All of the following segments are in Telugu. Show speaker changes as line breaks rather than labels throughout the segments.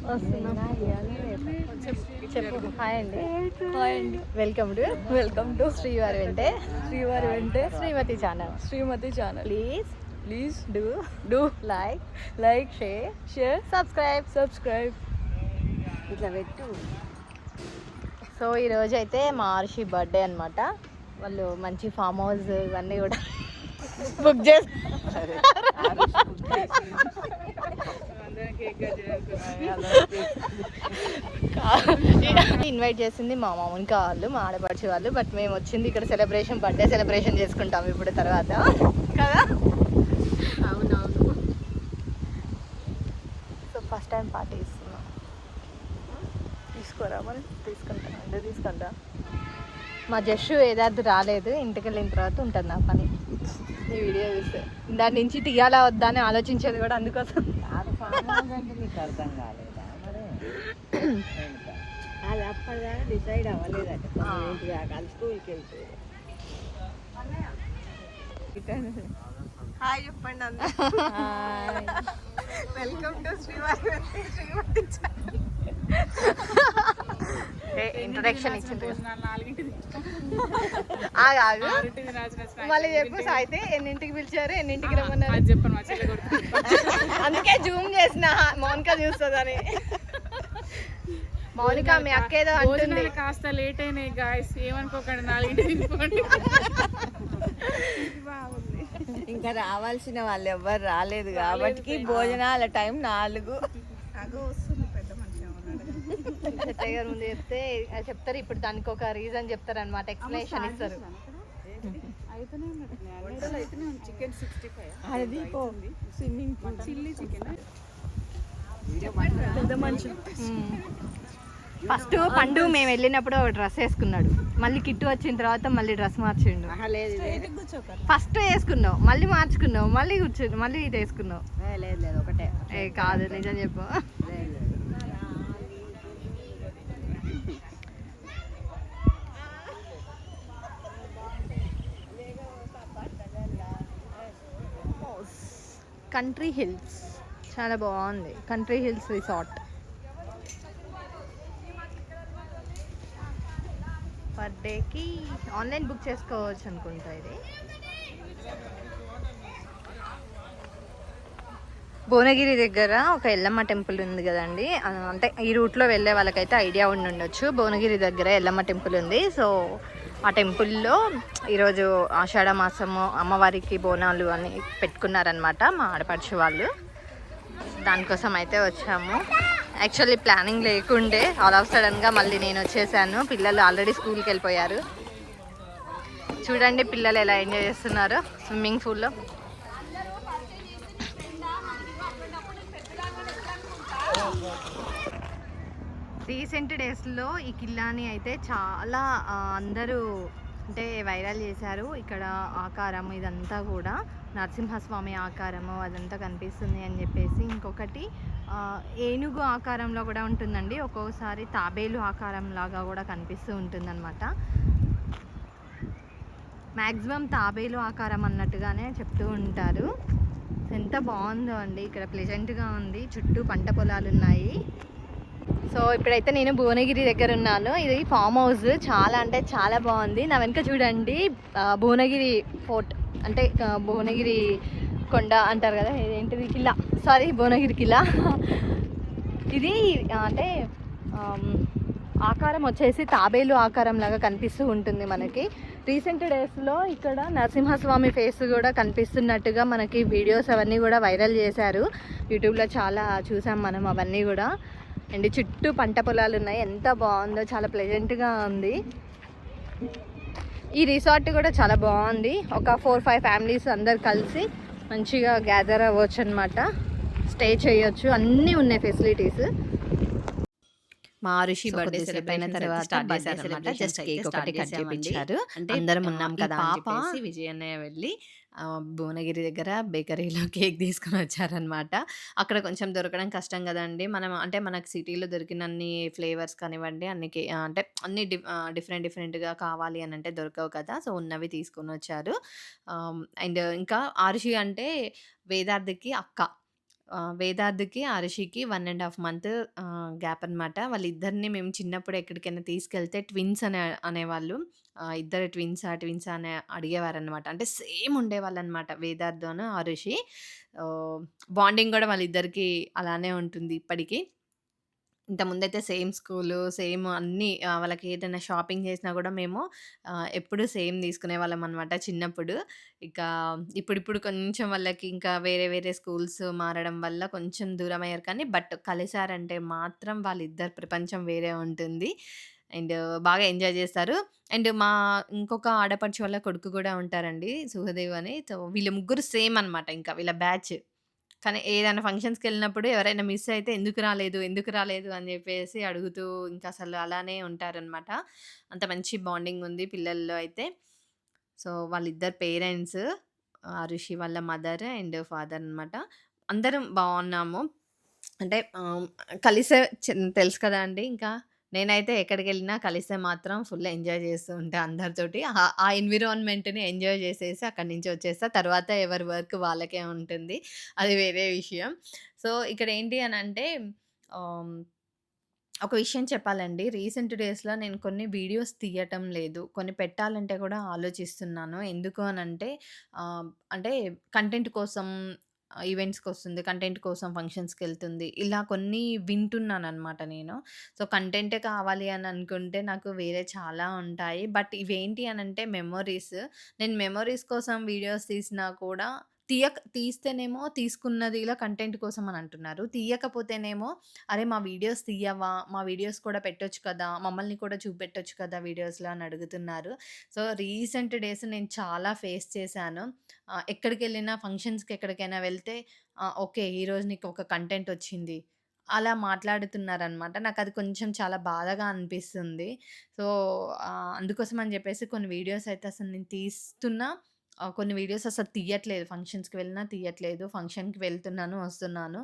వస్తున్నా. చెప్పు. హాయ్ అండి.
హాయ్ అండి.
వెల్కమ్ టు శ్రీవారి వెంటే శ్రీమతి channel. Please
please
do like
share
subscribe. ఇట్లా పెట్టు. సో ఈరోజు అయితే మా ఆర్షి బర్త్డే అనమాట. వాళ్ళు మంచి ఫామ్ హౌస్ ఇవన్నీ కూడా బుక్ చేసి ఇన్వైట్ చేసింది మా మౌనిక వాళ్ళు, మా ఆడపడిచే వాళ్ళు. బట్ మేము వచ్చింది ఇక్కడ బర్త్డే సెలబ్రేషన్ చేసుకుంటాం ఇప్పుడు తర్వాత కదా.
అవునవును.
సో ఫస్ట్ టైం పార్టీ ఇస్తున్నాం. తీసుకోరా మరి? తీసుకుంటా. మా జస్సు ఏదాది రాలేదు, ఇంటికి వెళ్ళిన తర్వాత ఉంటుంది నా పని. ఈ వీడియో చూస్తే దాని నుంచి తీయాలా వద్దా అని ఆలోచించేది కూడా అందుకోసం.
నీకు అర్థం కాలేదా అది అప్పటిదా డిసైడ్ అవ్వలేదట. కలిసి స్కూల్కి వెళ్తే
హాయ్ చెప్పండి అందరూ. వెల్కమ్ టు శ్రీమతి ఇంట్రొడక్షన్ ఇచ్చింది. ఆగు మళ్ళీ చెప్పు సాయితే. ఎన్నింటికి పిలిచారు, ఎన్నింటికి రమ్మన్నారు
చెప్పండి.
అందుకే జూమ్ చేసిన మౌనిక చూస్తుందని. మౌనిక మీ అక్క ఏదో అంటుంది.
కాస్త లేట్ అయినాయి గాయస్, ఏమనుకోకండి. 4 తినిపోండి.
ఇంకా రావాల్సిన వాళ్ళు ఎవ్వరు రాలేదు కాబట్టి భోజనాల టైం 4.
చెత్తయ్య గారు ముందు చెప్తారు. ఇప్పుడు దానికి ఒక రీజన్ చెప్తారు అనమాట, ఎక్స్ప్లెనేషన్ ఇస్తారు.
చికెన్ 65,
అది swimming pool,
chilli chicken.
First పండు మేము వెళ్ళినప్పుడు ఒక డ్రెస్ వేసుకున్నాడు, మళ్ళీ కిట్టు వచ్చిన తర్వాత మళ్ళీ డ్రెస్ మార్చిండు. ఫస్ట్ వేసుకున్నావు, మళ్ళీ మార్చుకున్నావు, మళ్ళీ కూర్చుని మళ్ళీ ఇది వేసుకున్నావు.
లేదు ఒకటే.
కాదు నిజం చెప్పు. కంట్రీ హిల్స్ చాలా బాగుంది. Country hills resort. పర్ డేకి ఆన్లైన్ బుక్ చేసుకోవచ్చు అనుకుంటా. ఇది భువనగిరి దగ్గర ఒక ఎల్లమ్మ టెంపుల్ ఉంది కదండి. అంటే ఈ రూట్లో వెళ్ళే వాళ్ళకైతే ఐడియా ఉండి ఉండొచ్చు. భువనగిరి దగ్గర ఎల్లమ్మ టెంపుల్ ఉంది. సో ఆ టెంపుల్లో ఈరోజు ఆషాఢ మాసము అమ్మవారికి బోనాలు అని పెట్టుకున్నారనమాట మా ఆడపడుచు వాళ్ళు. దానికోసం అయితే వచ్చాము. యాక్చువల్లీ ప్లానింగ్ లేకుండే, ఆల్ ఆఫ్ సడన్గా మళ్ళీ నేను వచ్చేసాను. పిల్లలు ఆల్రెడీ స్కూల్కి వెళ్ళిపోయారు. చూడండి పిల్లలు ఎలా ఎంజాయ్ చేస్తున్నారు స్విమ్మింగ్ పూల్లో. రీసెంట్ డేస్లో ఈ కిల్లాని అయితే చాలా అందరూ అంటే వైరల్ చేశారు. ఇక్కడ ఆకారం ఇదంతా కూడా నరసింహస్వామి ఆకారము అదంతా కనిపిస్తుంది అని చెప్పేసి. ఇంకొకటి ఏనుగు ఆకారంలో కూడా ఉంటుందండి, ఒక్కోసారి తాబేలు ఆకారం లాగా కూడా కనిపిస్తూ ఉంటుందన్నమాట. మ్యాక్సిమం తాబేలు ఆకారం అన్నట్టుగానే చెప్తూ ఉంటారు. ఎంత బాగుందో అండి, ఇక్కడ ప్లెజెంట్గా ఉంది. చుట్టూ పంట పొలాలు ఉన్నాయి. సో ఇప్పుడైతే నేను భువనగిరి దగ్గర ఉన్నాను. ఇది ఫామ్ హౌస్, చాలా అంటే చాలా బాగుంది. నా వెనుక చూడండి భువనగిరి ఫోర్ట్, అంటే భువనగిరి కొండ అంటారు కదా, ఏంటిది కిల్లా, సారీ భువనగిరి కిల్లా. ఇది అంటే ఆకారం వచ్చేసి తాబేలు ఆకారం లాగా కనిపిస్తూ ఉంటుంది మనకి. రీసెంట్ డేస్లో ఇక్కడ నరసింహస్వామి ఫేస్ కూడా కనిపిస్తున్నట్టుగా మనకి వీడియోస్ అవన్నీ కూడా వైరల్ చేశారు. యూట్యూబ్లో చాలా చూసాం మనం అవన్నీ కూడా. అండ్ చుట్టూ పంట పొలాలు ఉన్నాయి. ఎంత బాగుందో, చాలా ప్లెజెంట్గా ఉంది. ఈ రిసార్ట్ కూడా చాలా బాగుంది. ఒక 4-5 ఫ్యామిలీస్ అందరు కలిసి మంచిగా గ్యాదర్ అవ్వచ్చు అనమాట, స్టే చేయొచ్చు, అన్నీ ఉన్నాయి ఫెసిలిటీస్. మా ఋషి బర్త్డే సెలబ్రేట్ అయిన తర్వాత జస్ట్ కేక్ ఒకటి కట్ చేయించారు. అందరం ఉన్నాం కదా అని చెప్పేసి విజయ్ అన్నయ్య వెళ్ళి భువనగిరి దగ్గర బేకరీలో కేక్ తీసుకొని వచ్చారనమాట. అక్కడ కొంచెం దొరకడం కష్టం కదండి. అంటే మనకు సిటీలో దొరికినన్ని ఫ్లేవర్స్ కానివ్వండి, అంటే అన్ని డిఫరెంట్గా కావాలి అని అంటే దొరకవు కదా. సో ఉన్నవి తీసుకొని వచ్చారు. అండ్ ఇంకా ఆరుషి అంటే వేదార్థికి అక్క. వేదాద్‌కి, ఆరుషికి 1 ½ మంత్ గ్యాప్ అనమాట. వాళ్ళిద్దరిని మేము చిన్నప్పుడు ఎక్కడికైనా తీసుకెళ్తే ట్విన్స్ అనేవాళ్ళు. ఇద్దరు ట్విన్సా? ట్విన్సా? అని అడిగేవారనమాట. అంటే సేమ్ ఉండేవాళ్ళనమాట వేదార్థును, ఆరుషి. బాండింగ్ గూడా వాళ్ళిద్దరికీ అలానే ఉంటుంది ఇప్పటికి. ఇంతకుముందయితే సేమ్ స్కూలు, సేమ్ అన్నీ వాళ్ళకి ఏదైనా షాపింగ్ చేసినా గూడా మేము ఎప్పుడూ సేమ్ తీసుకునేవాళ్ళమనమాట చిన్నప్పుడు. ఇక ఇప్పుడిప్పుడు కొంచెం వాళ్ళకి ఇంకా వేరే వేరే స్కూల్స్ మారడం వల్ల కొంచెం దూరమయ్యారు కానీ, బట్ కలిసారంటే మాత్రం వాళ్ళిద్దరి ప్రపంచం వేరే ఉంటుంది. అండ్ బాగా ఎంజాయ్ చేస్తారు. అండ్ మా ఇంకొక ఆడపడుచు వాళ్ళ కొడుకు గూడా ఉంటారండి. సుహదేవ్ అని. సో, వీళ్ళు ముగ్గురు సేమ్ అనమాట ఇంకా వీళ్ళ బ్యాచ్. కానీ ఏదైనా ఫంక్షన్స్‌కెళ్ళినప్పుడు ఎవరైనా మిస్ అయితే ఎందుకు రాలేదు? ఎందుకు రాలేదు? అని జెప్పేసి అడుగుతూ ఇంకసలు అలానే ఉంటారనమాట. అంత మంచి బాండింగ్ ఉంది పిల్లల్లో అయితే. సో, వాళ్ళిద్దరు పేరెంట్స్ రిషి వాళ్ళ మదర్ అండ్ ఫాదర్ అనమాట. అందరం బావున్నాము. అంటే కలిసే తెలుసు కదా అండీ ఇంకా. నేనైతే ఎక్కడికెళ్ళినా కలిస్తే మాత్రం ఫుల్ ఎంజాయ్ చేస్తూ ఉంటా అందరితోటి. ఆ ఎన్విరాన్మెంట్‌ని ఎంజాయ్ చేసేసి అక్కడి నుంచి వచ్చేస్తా. తర్వాత ఎవరి వర్క్ వాళ్ళకే ఉంటుంది. అది వేరే విషయం. సో, ఇక్కడేంటి అనంటే ఆహ్ ఒక విషయం చెప్పాలండి. రీసెంట్ డేస్‌లో నేను కొన్ని వీడియోస్ తీయటం లేదు. కొన్ని పెట్టాలంటే కూడా ఆలోచిస్తున్నాను. ఎందుకు అనంటే అంటే కంటెంట్ కోసం ఈవెంట్స్‌కొస్తుంది. కంటెంట్ కోసం ఫంక్షన్స్‌కెళ్తుంది. ఇలా కొన్ని వింటున్నాననమాట నేను. సో, కంటెంటే కావాలి అని అనుకుంటే నాకు వేరే చాలా ఉంటాయి. బట్ ఇవేంటి అనంటే మెమోరీస్. నేను మెమోరీస్ కోసం వీడియోస్ తీసినా కూడా తీస్తేనేమో తీసుకున్నది ఇలా కంటెంట్ కోసం అని అంటున్నారు. తీయకపోతేనేమో అరే! మా వీడియోస్ తీయవా? మా వీడియోస్ కూడా పెట్టొచ్చు కదా! మమ్మల్ని కూడా చూపెట్టొచ్చు కదా వీడియోస్‌లో అని అడుగుతున్నారు. సో, రీసెంట్ డేస్ నేను చాలా ఫేస్ చేశాను. ఎక్కడికెళ్ళినా ఫంక్షన్స్‌కి ఎక్కడికైనా వెళ్తే ఓకే. ఈరోజు నీకు ఒక కంటెంట్ వచ్చింది. అలా మాట్లాడుతున్నారనమాట. నాకది కొంచెం చాలా బాధగా అనిపిస్తుంది. సో, అందుకోసం అని చెప్పేసి కొన్ని వీడియోస్ అయితే అసలు నేను తీస్తున్నా. కొన్ని వీడియోస్ అసలు తీయట్లేదు. ఫంక్షన్స్‌కి వెళ్ళినా తీయట్లేదు. ఫంక్షన్‌కి వెళ్తున్నాను, వస్తున్నాను.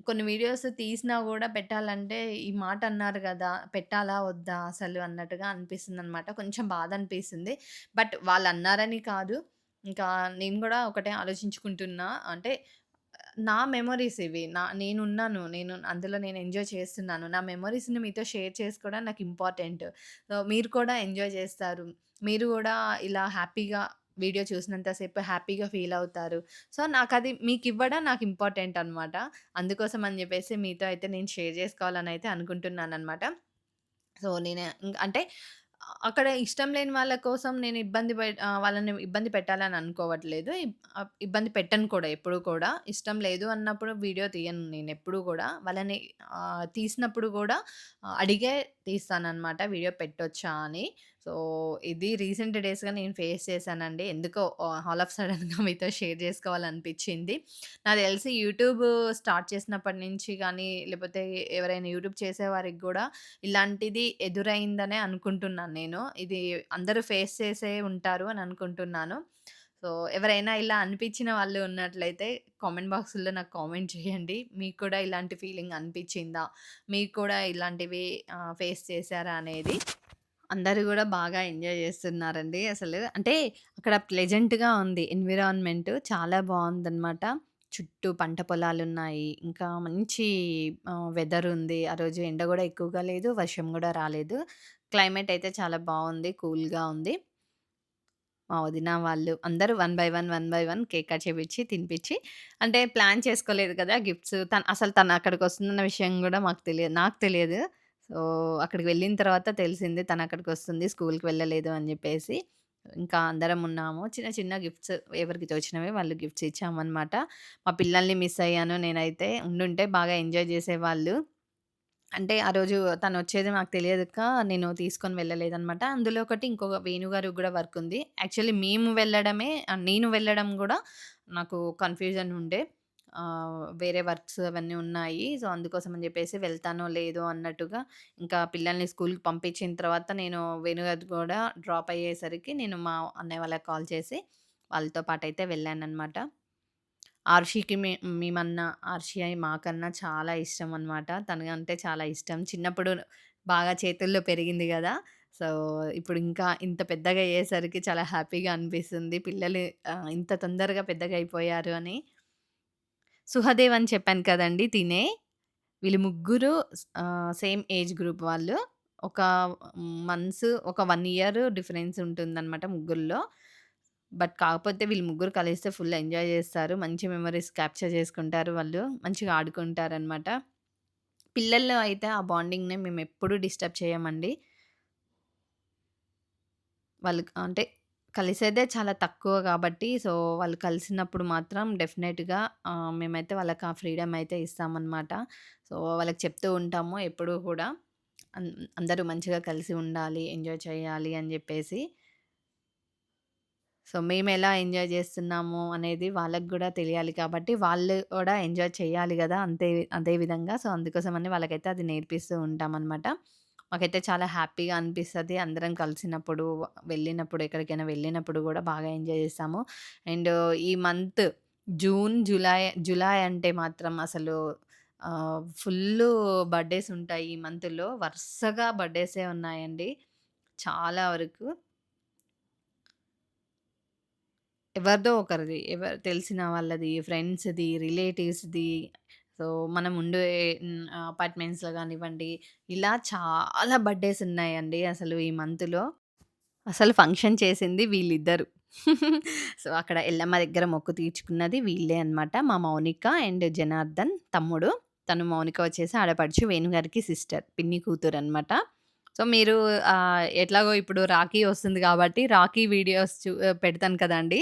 కొన్ని వీడియోస్ తీసినా గూడా పెట్టాలంటే, ఈ మాట అన్నారు గదా! పెట్టాలా? వద్దా? అసలు అన్నట్టుగా అనిపిస్తుందనమాట. కొంచెం బాధ అనిపిస్తుంది. బట్ వాళ్ళన్నారని కాదు. ఇంకా నేను గూడా ఒకటే ఆలోచించుకుంటున్నా. అంటే నా మెమోరీస్ ఇవి. నేనున్నాను. అందులో నేను ఎంజాయ్ చేస్తున్నాను. నా మెమోరీస్‌ని మీతో షేర్ చేసుకోవడం నాకు ఇంపార్టెంట్. సో, మీరు కూడా ఎంజాయ్ చేస్తారు. మీరు గూడా ఇలా హ్యాపీగా వీడియో చూసినంత సేపు హ్యాపీగా ఫీల్ అవుతారు. సో, నాకది మీకివ్వడం నాకు ఇంపార్టెంట్ అనమాట. అందుకోసం అని జెప్పేసి మీతో అయితే నేను షేర్ జేసుకోవాలనైతే అనుకుంటున్నాననమాట. సో, నేను అంటే అక్కడ ఇష్టం లేని వాళ్ళ కోసం నేను వాళ్ళని ఇబ్బంది పెట్టాలని అనుకోవట్లేదు. ఇబ్బంది పెట్టను కూడా ఎప్పుడు కూడా. ఇష్టం లేదు అన్నప్పుడు వీడియో తీయను నేనెప్పుడు గూడా. వాళ్ళని తీసినప్పుడు గూడా అడిగే తీస్తాననమాట వీడియో పెట్టొచ్చా అని. సో, ఇది రీసెంట్ డేస్‌గా నేను ఫేస్ చేశానండి. ఎందుకో ఆల్ ఆఫ్ సడెన్‌గా మీతో షేర్ చేసుకోవాలనిపిచ్చింది. నాకు తెలిసి యూట్యూబ్ స్టార్ట్ చేసినప్పటి నుంచి గానీ, లేపోతే ఎవరైనా యూట్యూబ్ చేసేవారికి గూడా ఇలాంటిది ఎదురైందనే అనుకుంటున్నాను నేను. ఇది అందరూ ఫేస్ చేసే ఉంటారు అని అనుకుంటున్నాను. సో, ఎవరైనా ఇలా అనిపించిన వాళ్ళు ఉన్నట్లయితే కామెంట్ బాక్స్‌లో నాకు కామెంట్ చేయండి. మీకు కూడా ఇలాంటి ఫీలింగ్ అనిపించిందా? మీకు కూడా ఇలాంటివి ఫేస్ చేశారా అనేది. అందరూ గూడా బాగా ఎంజాయ్ జేస్తున్నారండి అసలు. అంటే అక్కడ ప్లెజెంట్‌గా ఉంది ఎన్విరాన్మెంట్ చాలా బావుందనమాట. చుట్టూ పంట పొలాలున్నాయి. ఇంకా మంచి వెదర్ ఉంది. ఆ రోజు ఎండ గూడా ఎక్కువగా లేదు. వర్షం గూడా రాలేదు. క్లైమేట్ అయితే చాలా బావుంది. కూల్‌గా ఉంది. మా వదిన వాళ్ళు అందరూ one by one cake cut చేపిచ్చి, తినిపిచ్చి అంటే ప్లాన్ చేసుకోలేదు కదా! గిఫ్ట్స్ తను అక్కడికొస్తుందన్న విషయం గూడా నాకు తెలియదు. సో, అక్కడికి వెళ్ళిన తర్వాత తెలిసింది తనక్కడికొస్తుంది. స్కూలుకి వెళ్ళలేదు అని జెప్పేసి. ఇంకా అందరం ఉన్నాము. చిన్న చిన్న గిఫ్ట్స్ ఎవరికి తోచినవి వాళ్ళు గిఫ్ట్స్ ఇచ్చామనమాట. మా పిల్లల్ని మిస్ అయ్యాను నేనైతే. ఉండుంటే బాగా ఎంజాయ్ జేసేవాళ్ళు. అంటే ఆ రోజు తనొచ్చేది నాకు తెలియక నేను తీసుకొని వెళ్ళలేదనమాట. అందులో ఒకటి ఇంకొక వేణు గారికి గూడా వర్కుంది. యాక్చువల్లీ మేము వెళ్ళడమే నేను వెళ్ళడం గూడా నాకు కన్‌ఫ్యూజన్ ఉండే. వేరే వర్క్స్ అవన్నీ ఉన్నాయి. సో, అందుకోసం అని జెప్పేసి వెళ్తానో లేదో అన్నట్టుగా ఇంకా పిల్లల్ని స్కూలుకి పంపించిన తర్వాత నేను వేణు గారిది గూడా డ్రాప్ అయ్యేసరికి నేను మా అన్నయ్య వాళ్ళకి కాల్ చేసి వాళ్ళతో పాటయితే వెళ్ళాననమాట. ఆర్షికి మేమన్నా ఆర్షి మాకన్నా చాలా ఇష్టమనమాట. తనకంటే చాలా ఇష్టం. చిన్నప్పుడు బాగా చేతుల్లో పెరిగింది గదా! సో, ఇప్పుడు ఇంకా ఇంత పెద్దగా అయ్యేసరికి చాలా హ్యాపీగా అనిపిస్తుంది. పిల్లలు ఇంత తొందరగా పెద్దగా అయిపోయారు అని. సుహదేవ్ అని చెప్పాను కదండీ! తినే. వీళ్ళు ముగ్గురు సేమ్ ఏజ్ గ్రూప్ వాళ్ళు. ఒక ఒక 1 ఇయర్ డిఫరెన్స్ ఉంటుందనమాట ముగ్గురిలో. బట్ కాకపోతే వీళ్ళు ముగ్గురు కలిస్తే ఫుల్ ఎంజాయ్ చేస్తారు. మంచి మెమోరీస్ క్యాప్చర్ చేసుకుంటారు వాళ్ళు. మంచిగా ఆడుకుంటారనమాట. పిల్లల్లో అయితే ఆ బాండింగ్‌ని మేమెప్పుడూ డిస్టర్బ్ చేయమండి. వాళ్ళు అంటే కలిసేదే చాలా తక్కువ కాబట్టి, సో, వాళ్ళు కలిసినప్పుడు మాత్రం డెఫినెట్‌గా మేమైతే వాళ్ళకి ఆ ఫ్రీడమ్ అయితే ఇస్తామనమాట. సో, వాళ్ళకి చెప్తూ ఉంటాము ఎప్పుడూ కూడా అన్ అందరూ మంచిగా కలిసి ఉండాలి, ఎంజాయ్ చేయాలి అని జెప్పేసి. సో, మేమెలా ఎంజాయ్ జేస్తున్నాము అనేది వాళ్ళకి గూడా తెలియాలి కాబట్టి, వాళ్ళు కూడా ఎంజాయ్ చేయాలి గదా! అదే విధంగా. సో, అందుకోసమని వాళ్ళకైతే అది నేర్పిస్తూ ఉంటామనమాట. మాకైతే చాలా హ్యాపీగా అనిపిస్తది. అందరం కలిసినప్పుడు, ఎక్కడికైనా వెళ్ళినప్పుడు గూడా బాగా ఎంజాయ్ జేస్తాము. అండ్ ఈ మంత్ జూలై అంటే మాత్రం అసలు ఫుల్లు బర్త్‌డేస్ ఉంటాయి ఈ మంత్‌లో. వరుసగా బర్త్‌డేసే ఉన్నాయండి. చాలా వరకు. ఎవరిదో ఒకరిది. తెలిసిన వాళ్ళది, ఫ్రెండ్స్‌ది, రిలేటివ్స్‌ది. సో, మనం ఉండే అపార్ట్మెంట్స్‌లో గానివ్వండి, ఇలా చాలా బర్త్‌డేస్ ఉన్నాయండి అసలు ఈ మంత్‌లో. అసలు ఫంక్షన్ చేసింది వీళ్ళిద్దరు. సో, అక్కడ ఎల్లమ్మ దగ్గర మొక్కు తీర్చుకున్నది వీళ్ళే అన్నమాట. మా మౌనిక అండ్ జనార్దన్ తమ్ముడు. తను మౌనిక వచ్చేసి ఆడపడుచు, వేణు గారికి సిస్టర్. పిన్ని కూతురనమాట. సో, మీరు ఎట్లాగో ఇప్పుడు రాఖీ వస్తుంది కాబట్టి, రాఖీ వీడియోస్ పెడతాను కదండీ!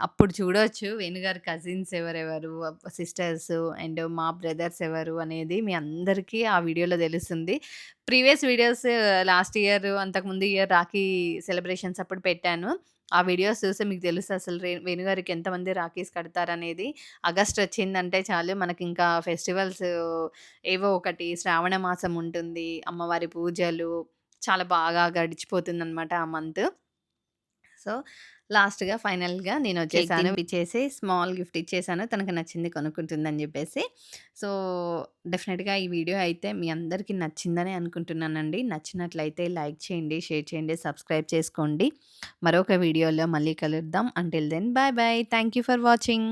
అప్పుడు చూడొచ్చు వేణుగారి కజిన్స్ ఎవరెవరు, సిస్టర్స్ అండ్ మా బ్రదర్స్ ఎవరు అనేది మీ అందరికీ ఆ వీడియోలో తెలుస్తుంది. ప్రీవియస్ వీడియోస్ లాస్ట్ ఇయర్, అంతకుముందు ఇయర్ రాఖీ సెలబ్రేషన్స్ అప్పుడు పెట్టాను. ఆ వీడియోస్ చూస్తే మీకు తెలుస్తదసలు వేణుగారికి ఎంతమంది రాఖీస్ కడతారనేది. ఆగస్ట్ వచ్చిందంటే చాలు మనకింకా ఫెస్టివల్స్ ఏవో ఒకటి శ్రావణ మాసం ఉంటుంది. అమ్మవారి పూజలు చాలా బాగా గడిచిపోతుందనమాట ఆ మంత్. సో, లాస్ట్‌గా ఫైనల్‌గా నేనొచ్చేసాను. తినిపిచ్చేసి స్మాల్ గిఫ్ట్ ఇచ్చేసాను. తనకు నచ్చింది కొనుక్కుంటుందని జెప్పేసి. సో, డెఫినెట్‌గా ఈ వీడియో అయితే మీ అందరికీ నచ్చిందనే అనుకుంటున్నానండి. నచ్చినట్లయితే లైక్ చేయండి, షేర్ చేయండి, సబ్స్క్రైబ్ చేసుకోండి. మరొక వీడియోలో మళ్ళీ కలుద్దాం. Until then bye bye. Thank you for watching.